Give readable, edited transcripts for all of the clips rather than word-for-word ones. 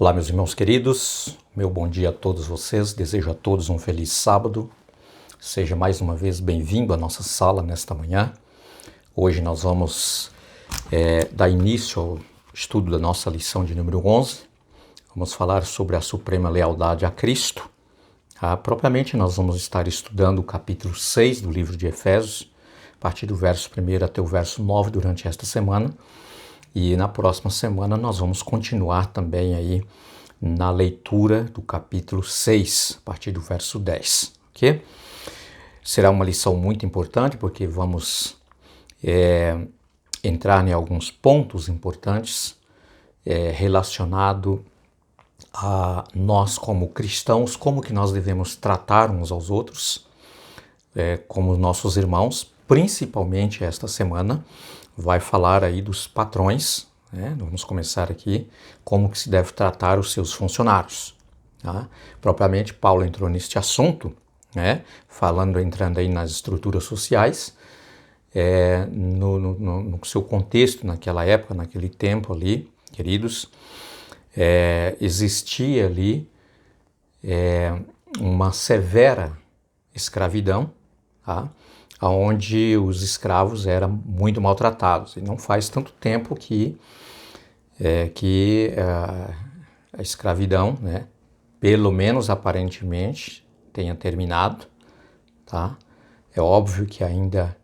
Olá, meus irmãos queridos, meu bom dia a todos vocês, desejo a todos um feliz sábado. Seja mais uma vez bem-vindo à nossa sala nesta manhã. Hoje nós vamos dar início ao estudo da nossa lição de número 11. Vamos falar sobre a suprema lealdade a Cristo. Propriamente nós vamos estar estudando o capítulo 6 do livro de Efésios, a partir do verso 1 até o verso 9 durante esta semana. E na próxima semana nós vamos continuar também aí na leitura do capítulo 6, a partir do verso 10, ok? Será uma lição muito importante porque vamos entrar em alguns pontos importantes relacionado a nós como cristãos, como que nós devemos tratar uns aos outros, como nossos irmãos, principalmente esta semana. Vai falar aí dos patrões, né? Vamos começar aqui como que se deve tratar os seus funcionários. Tá? Propriamente Paulo entrou neste assunto, né? Entrando aí nas estruturas sociais, no seu contexto naquela época, naquele tempo ali, queridos, existia ali uma severa escravidão, tá? Onde os escravos eram muito maltratados. E não faz tanto tempo que a escravidão, né, pelo menos aparentemente, tenha terminado. Tá? É óbvio que ainda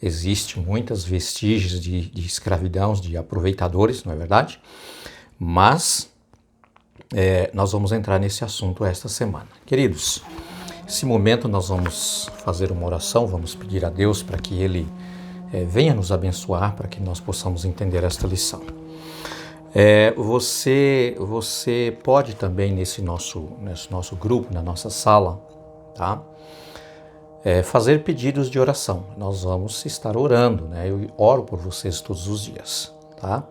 existe muitos vestígios de escravidão, de aproveitadores, não é verdade? Mas nós vamos entrar nesse assunto esta semana. Queridos, nesse momento nós vamos fazer uma oração, vamos pedir a Deus para que Ele venha nos abençoar, para que nós possamos entender esta lição. Você pode também nesse nosso grupo, na nossa sala, tá? Fazer pedidos de oração. Nós vamos estar orando, né? Eu oro por vocês todos os dias, tá?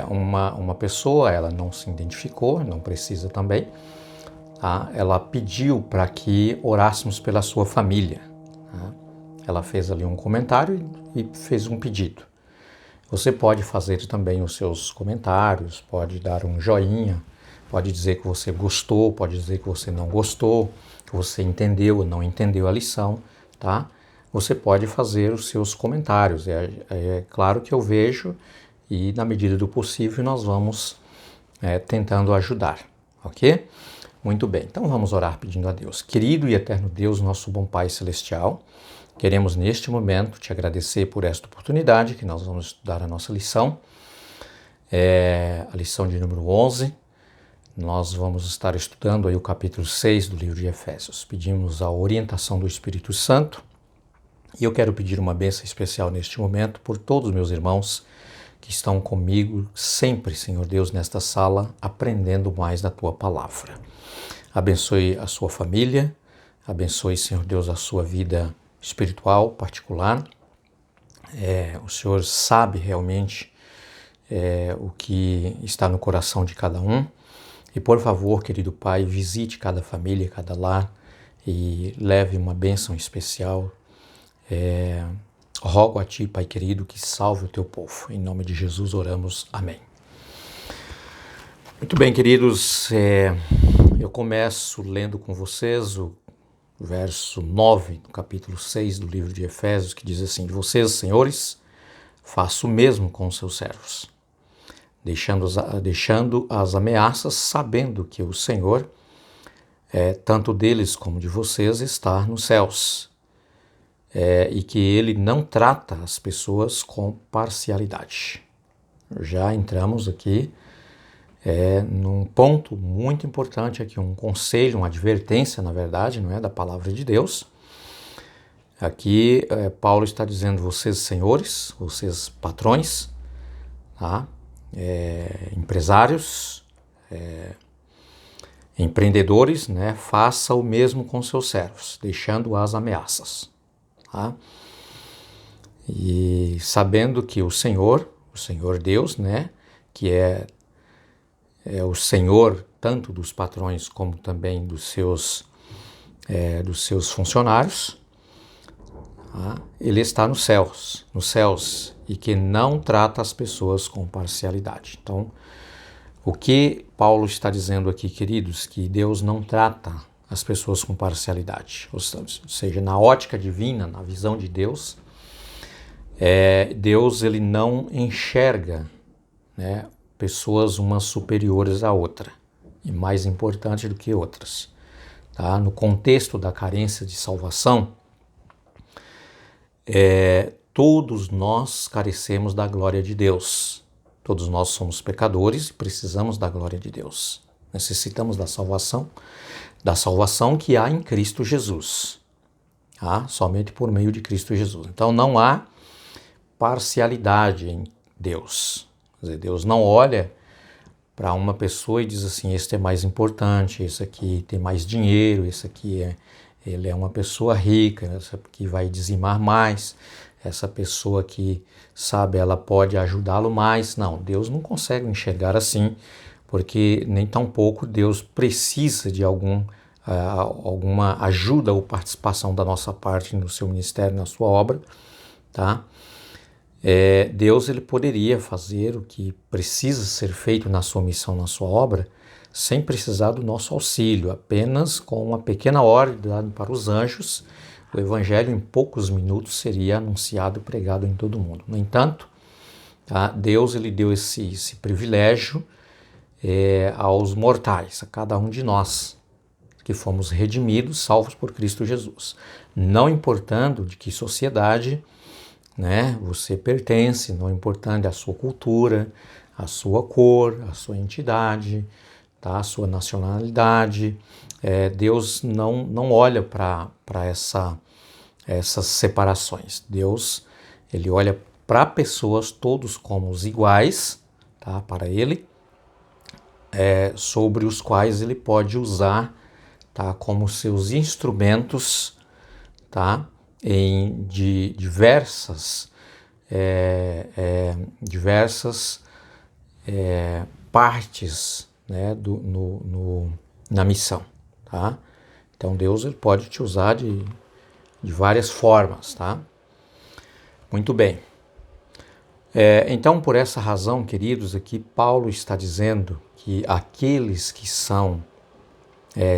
Uma pessoa, ela não se identificou, não precisa também. Tá? Ela pediu para que orássemos pela sua família. Tá? Ela fez ali um comentário e fez um pedido. Você pode fazer também os seus comentários, pode dar um joinha, pode dizer que você gostou, pode dizer que você não gostou, que você entendeu ou não entendeu a lição, tá? Você pode fazer os seus comentários. É claro que eu vejo e na medida do possível nós vamos tentando ajudar, ok? Muito bem, então vamos orar pedindo a Deus. Querido e eterno Deus, nosso bom Pai Celestial, queremos neste momento te agradecer por esta oportunidade que nós vamos estudar a nossa lição, a lição de número 11. Nós vamos estar estudando aí o capítulo 6 do livro de Efésios. Pedimos a orientação do Espírito Santo e eu quero pedir uma bênção especial neste momento por todos os meus irmãos que estão comigo sempre, Senhor Deus, nesta sala, aprendendo mais da Tua Palavra. Abençoe a sua família, abençoe, Senhor Deus, a sua vida espiritual particular. O Senhor sabe realmente o que está no coração de cada um. E, por favor, querido Pai, visite cada família, cada lar e leve uma bênção especial. Rogo a Ti, Pai querido, que salve o Teu povo. Em nome de Jesus oramos. Amém. Muito bem, queridos, eu começo lendo com vocês o verso 9 do capítulo 6 do livro de Efésios, que diz assim: vocês, senhores, façam o mesmo com os seus servos, deixando as ameaças, sabendo que o Senhor, tanto deles como de vocês, está nos céus, e que Ele não trata as pessoas com parcialidade. Já entramos aqui num ponto muito importante aqui, um conselho, uma advertência, na verdade, não é, da palavra de Deus. Aqui Paulo está dizendo: vocês senhores, vocês patrões, tá? Empresários, empreendedores, né? Faça o mesmo com seus servos, deixando as ameaças, tá? E sabendo que o Senhor Deus, né, que é o Senhor tanto dos patrões como também dos seus funcionários, tá? Ele está nos céus, e que não trata as pessoas com parcialidade. Então, O que Paulo está dizendo aqui, queridos, que Deus não trata as pessoas com parcialidade, ou seja, na ótica divina, na visão de Deus, Deus ele não enxerga, né, pessoas umas superiores à outra e mais importantes do que outras. Tá? No contexto da carência de salvação, todos nós carecemos da glória de Deus. Todos nós somos pecadores e precisamos da glória de Deus. Necessitamos da salvação que há em Cristo Jesus. Tá? Somente por meio de Cristo Jesus. Então não há parcialidade em Deus. Quer dizer, Deus não olha para uma pessoa e diz assim, este é mais importante, esse aqui tem mais dinheiro, esse aqui ele é uma pessoa rica, essa que vai dizimar mais, essa pessoa que, sabe, ela pode ajudá-lo mais. Não, Deus não consegue enxergar assim, porque nem tampouco Deus precisa de alguma ajuda ou participação da nossa parte no seu ministério, na sua obra, tá? Deus ele poderia fazer o que precisa ser feito na sua missão, na sua obra, sem precisar do nosso auxílio, apenas com uma pequena ordem dada para os anjos, o evangelho em poucos minutos seria anunciado e pregado em todo o mundo. No entanto, tá, Deus ele deu esse privilégio aos mortais, a cada um de nós, que fomos redimidos, salvos por Cristo Jesus. Não importando de que sociedade, né, você pertence, não importando a sua cultura, a sua cor, a sua entidade, tá, a sua nacionalidade. Deus não olha para essas separações. Deus ele olha para pessoas todos como os iguais, tá, para Ele, sobre os quais Ele pode usar, tá, como seus instrumentos, tá, em diversas partes, né, na missão, tá? Então Deus ele pode te usar de várias formas, tá? Muito bem. Então, por essa razão, queridos, aqui Paulo está dizendo que aqueles que são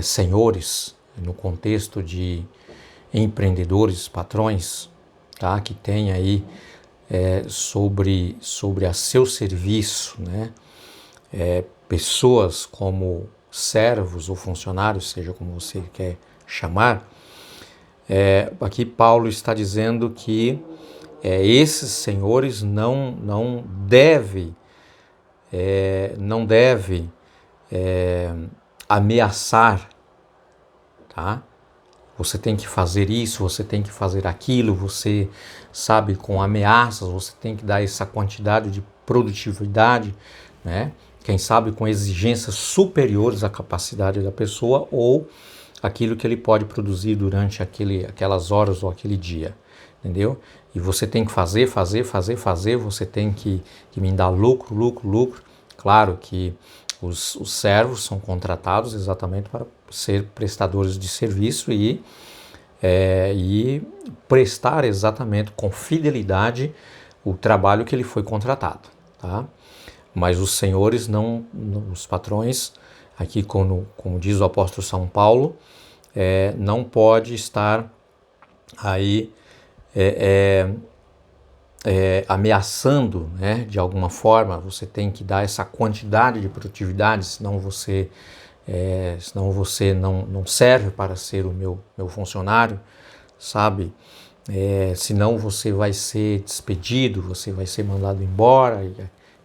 senhores, no contexto de empreendedores, patrões, tá, que tem aí sobre a seu serviço, né, pessoas como servos ou funcionários, seja como você quer chamar, aqui Paulo está dizendo que esses senhores não deve ameaçar, tá? Você tem que fazer isso, você tem que fazer aquilo, você sabe, com ameaças, você tem que dar essa quantidade de produtividade, né? Quem sabe com exigências superiores à capacidade da pessoa ou aquilo que ele pode produzir durante aquelas horas ou aquele dia, entendeu? E você tem que fazer, você tem que me dar lucro. Claro que os servos são contratados exatamente para ser prestadores de serviço e prestar exatamente com fidelidade o trabalho que ele foi contratado, tá? Mas os senhores os patrões, aqui como diz o apóstolo São Paulo, não pode estar aí ameaçando, né, de alguma forma. Você tem que dar essa quantidade de produtividade, senão você não serve para ser o meu funcionário, sabe? Senão você vai ser despedido, você vai ser mandado embora, e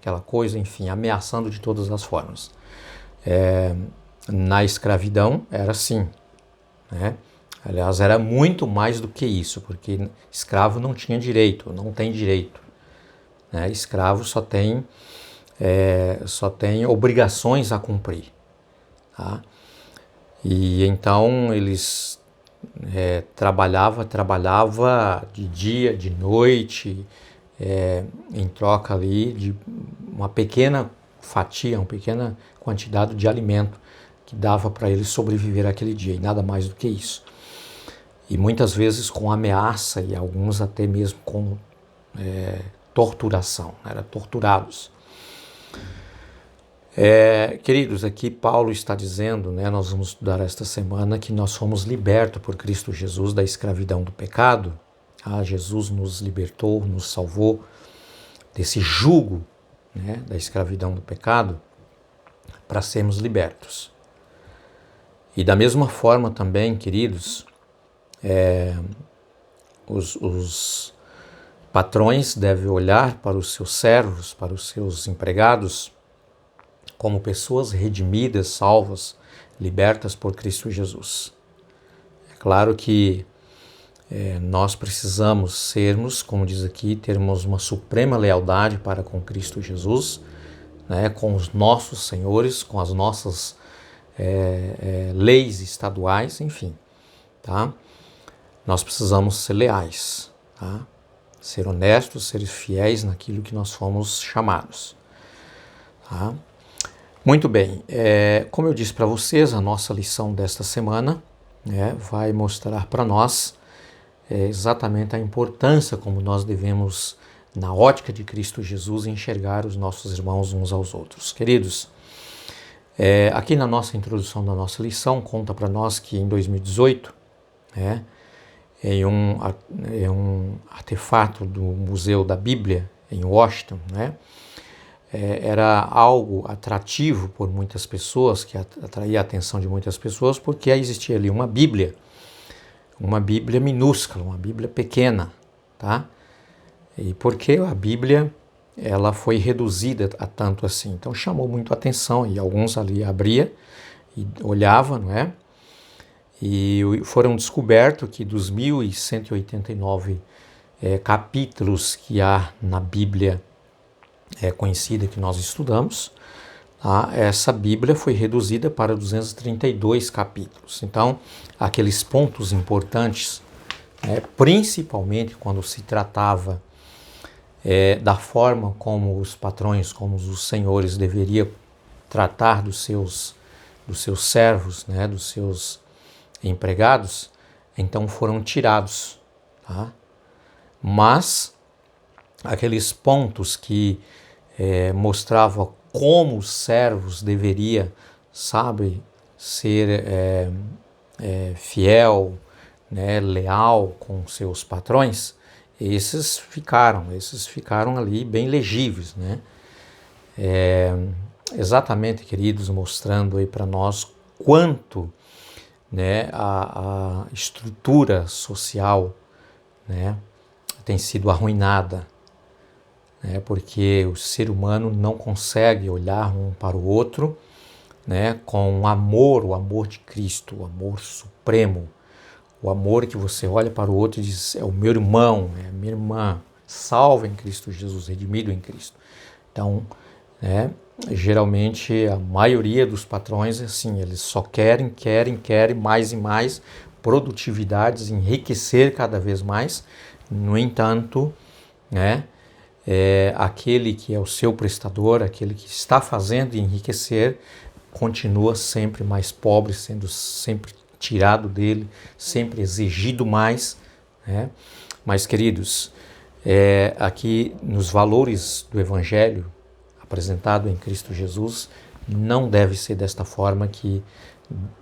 aquela coisa, enfim, ameaçando de todas as formas. Na escravidão era assim, né? Aliás, era muito mais do que isso, porque escravo não tinha direito, não tem direito, né? Escravo só tem obrigações a cumprir, tá? E então eles trabalhava de dia, de noite, em troca ali de uma pequena fatia, uma pequena quantidade de alimento que dava para eles sobreviver aquele dia, e nada mais do que isso. E muitas vezes com ameaça e alguns até mesmo com torturação, eram torturados. Queridos, aqui Paulo está dizendo, né, nós vamos estudar esta semana, que nós fomos libertos por Cristo Jesus da escravidão do pecado. Jesus nos libertou, nos salvou desse jugo, né, da escravidão do pecado, para sermos libertos. E da mesma forma também, queridos, os patrões devem olhar para os seus servos, para os seus empregados, como pessoas redimidas, salvas, libertas por Cristo Jesus. É claro que nós precisamos sermos, como diz aqui, termos uma suprema lealdade para com Cristo Jesus, né, com os nossos senhores, com as nossas leis estaduais, enfim, tá? Nós precisamos ser leais, tá? Ser honestos, ser fiéis naquilo que nós fomos chamados, tá? Muito bem, como eu disse para vocês, a nossa lição desta semana, né, vai mostrar para nós exatamente a importância como nós devemos, na ótica de Cristo Jesus, enxergar os nossos irmãos uns aos outros. Queridos, aqui na nossa introdução da nossa lição, conta para nós que em 2018, né, em um artefato do Museu da Bíblia, em Washington, né, era algo atrativo por muitas pessoas, que atraía a atenção de muitas pessoas, porque existia ali uma Bíblia minúscula, uma Bíblia pequena, tá? E porque a Bíblia, ela foi reduzida a tanto assim, então chamou muito a atenção, e alguns ali abria e olhava, não é? E foram descobertos que dos 1.189 capítulos que há na Bíblia conhecida que nós estudamos, essa Bíblia foi reduzida para 232 capítulos. Então, aqueles pontos importantes, principalmente quando se tratava da forma como os patrões, como os senhores deveriam tratar dos seus servos, né, dos seus empregados, então foram tirados, tá? Mas aqueles pontos que mostravam como os servos deveriam, ser fiel, né, leal com seus patrões, esses ficaram ali bem legíveis, né? Exatamente, queridos, mostrando aí para nós quanto, né, a estrutura social, né, tem sido arruinada, né, porque o ser humano não consegue olhar um para o outro, né, com o amor de Cristo, o amor supremo, o amor que você olha para o outro e diz, é o meu irmão, é a minha irmã, salvo em Cristo Jesus, redimido em Cristo. Então, né, geralmente a maioria dos patrões, assim, eles só querem mais e mais produtividades, enriquecer cada vez mais. No entanto, né, aquele que é o seu prestador, aquele que está fazendo enriquecer, continua sempre mais pobre, sendo sempre tirado dele, sempre exigido mais, né? Mas, queridos, aqui nos valores do Evangelho apresentado em Cristo Jesus, não deve ser desta forma que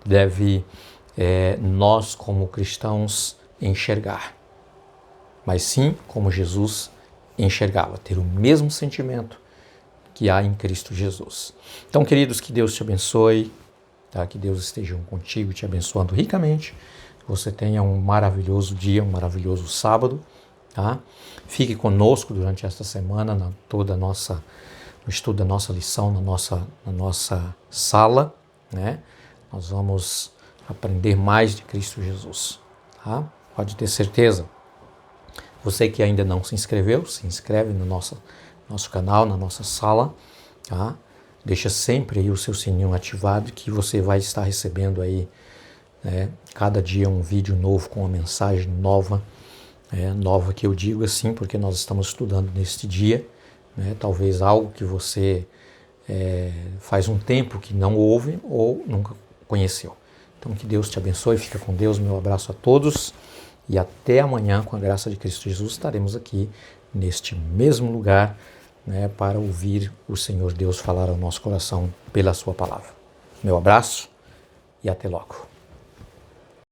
deve nós como cristãos enxergar, mas sim como Jesus enxergava, ter o mesmo sentimento que há em Cristo Jesus. Então, queridos, que Deus te abençoe, tá? Que Deus esteja contigo, te abençoando ricamente, que você tenha um maravilhoso dia, um maravilhoso sábado, tá? Fique conosco durante esta semana, no estudo da nossa lição, na nossa sala, né? Nós vamos aprender mais de Cristo Jesus, tá? Pode ter certeza. Você que ainda não se inscreveu, se inscreve no nosso canal, na nossa sala, tá? Deixa sempre aí o seu sininho ativado, que você vai estar recebendo aí, né, cada dia um vídeo novo com uma mensagem nova, nova que eu digo assim, porque nós estamos estudando neste dia, né, talvez algo que você faz um tempo que não ouve ou nunca conheceu. Então que Deus te abençoe, fica com Deus, meu abraço a todos. E até amanhã, com a graça de Cristo Jesus, estaremos aqui neste mesmo lugar né, para ouvir o Senhor Deus falar ao nosso coração pela sua palavra. Meu abraço e até logo.